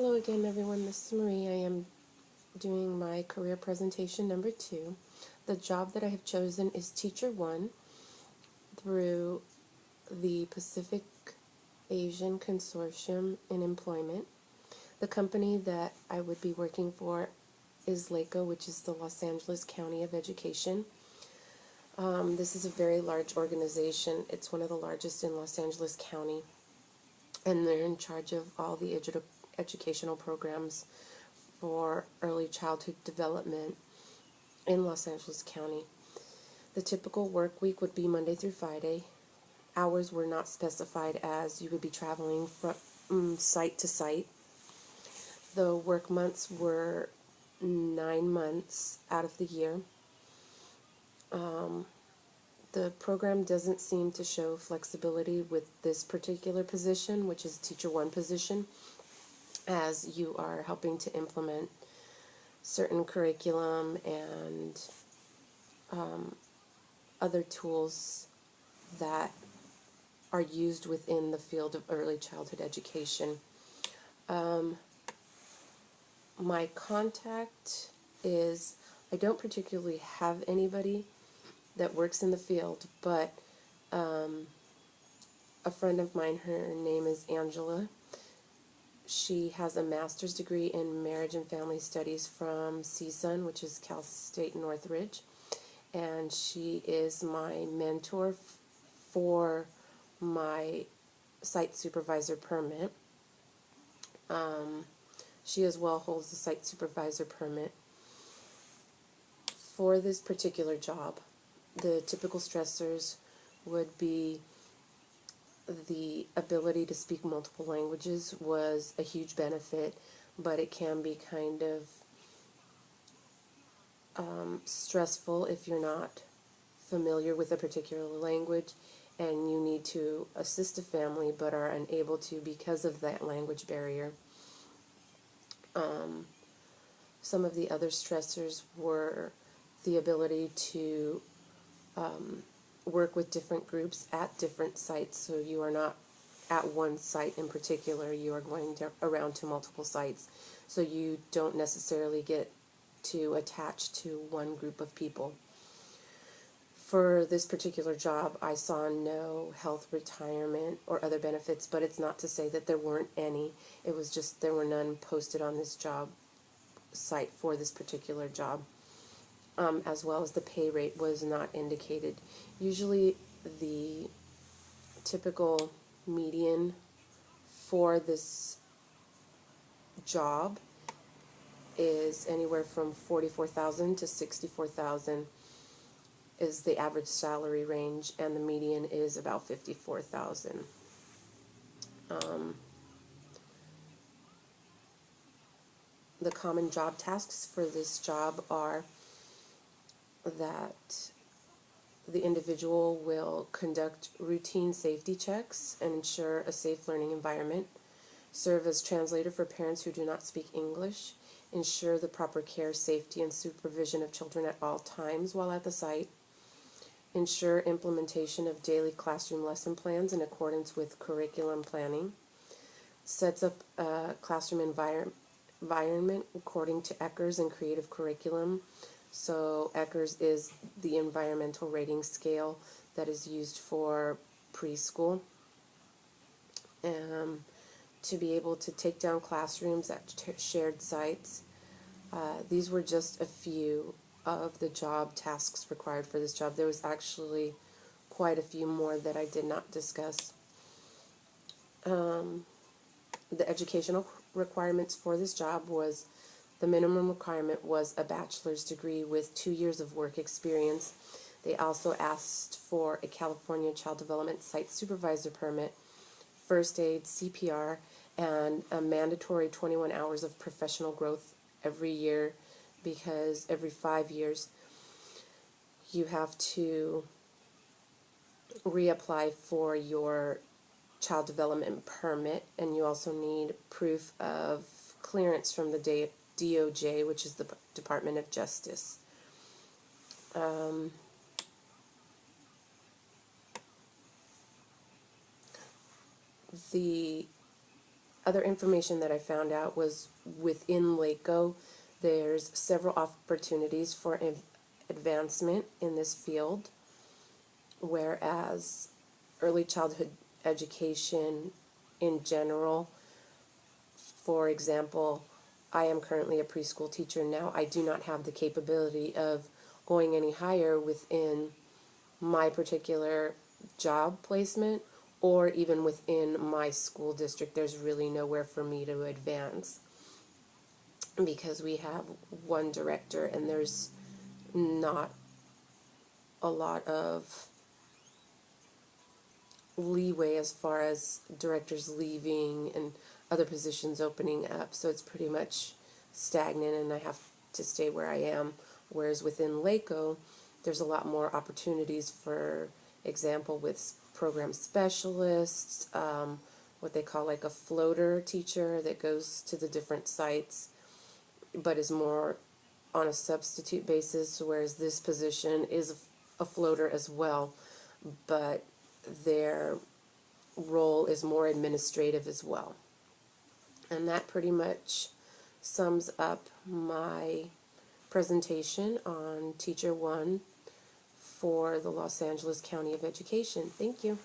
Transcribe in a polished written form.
Hello again, everyone. This is Marie. I am doing my career presentation number 2. The job that I have chosen is Teacher 1 through the Pacific Asian Consortium in Employment. The company that I would be working for is LACO, which is the Los Angeles County of Education. This is a very large organization. It's one of the largest in Los Angeles County, and they're in charge of all the educational programs for early childhood development in Los Angeles County. The typical work week would be Monday through Friday. Hours were not specified as you would be traveling from site to site. The work months were 9 months out of the year. The program doesn't seem to show flexibility with this particular position, which is Teacher 1 position, as you are helping to implement certain curriculum and other tools that are used within the field of early childhood education. My contact is, I don't particularly have anybody that works in the field, but a friend of mine, her name is Angela. She has a master's degree in marriage and family studies from CSUN, which is Cal State Northridge, and she is my mentor for my site supervisor permit. She as well holds the site supervisor permit. For this particular job, the typical stressors would be the ability to speak multiple languages was a huge benefit, but it can be kind of stressful if you're not familiar with a particular language and you need to assist a family but are unable to because of that language barrier. Some of the other stressors were the ability to work with different groups at different sites, so you are not at one site in particular, you are going around to multiple sites, so you don't necessarily get to attach to one group of people. For this particular job, I saw no health, retirement, or other benefits, but it's not to say that there weren't any. It was just there were none posted on this job site for this particular job. As well as the pay rate was not indicated. Usually the typical median for this job is anywhere from $44,000 to $64,000 is the average salary range, and the median is about $54,000. The common job tasks for this job are that the individual will conduct routine safety checks and ensure a safe learning environment, serve as translator for parents who do not speak English, ensure the proper care, safety, and supervision of children at all times while at the site, ensure implementation of daily classroom lesson plans in accordance with curriculum planning, sets up a classroom environment according to ECHRS and creative curriculum. So ECHRS is the environmental rating scale that is used for preschool. To be able to take down classrooms at shared sites. These were just a few of the job tasks required for this job. There was actually quite a few more that I did not discuss. The educational requirements for this job was the minimum requirement was a bachelor's degree with 2 years of work experience. They also asked for a California Child Development Site Supervisor permit, first aid, CPR, and a mandatory 21 hours of professional growth every year, because every 5 years you have to reapply for your child development permit, and you also need proof of clearance from the DOJ, which is the Department of Justice. The other information that I found out was within LACO, there's several opportunities for advancement in this field, whereas early childhood education in general, for example, I am currently a preschool teacher now. I do not have the capability of going any higher within my particular job placement or even within my school district. There's really nowhere for me to advance because we have one director and there's not a lot of leeway as far as directors leaving and other positions opening up, so it's pretty much stagnant and I have to stay where I am. Whereas within LACO, there's a lot more opportunities, for example, with program specialists, what they call like a floater teacher that goes to the different sites but is more on a substitute basis, whereas this position is a floater as well, but their role is more administrative as well. And that pretty much sums up my presentation on Teacher 1 for the Los Angeles County of Education. Thank you.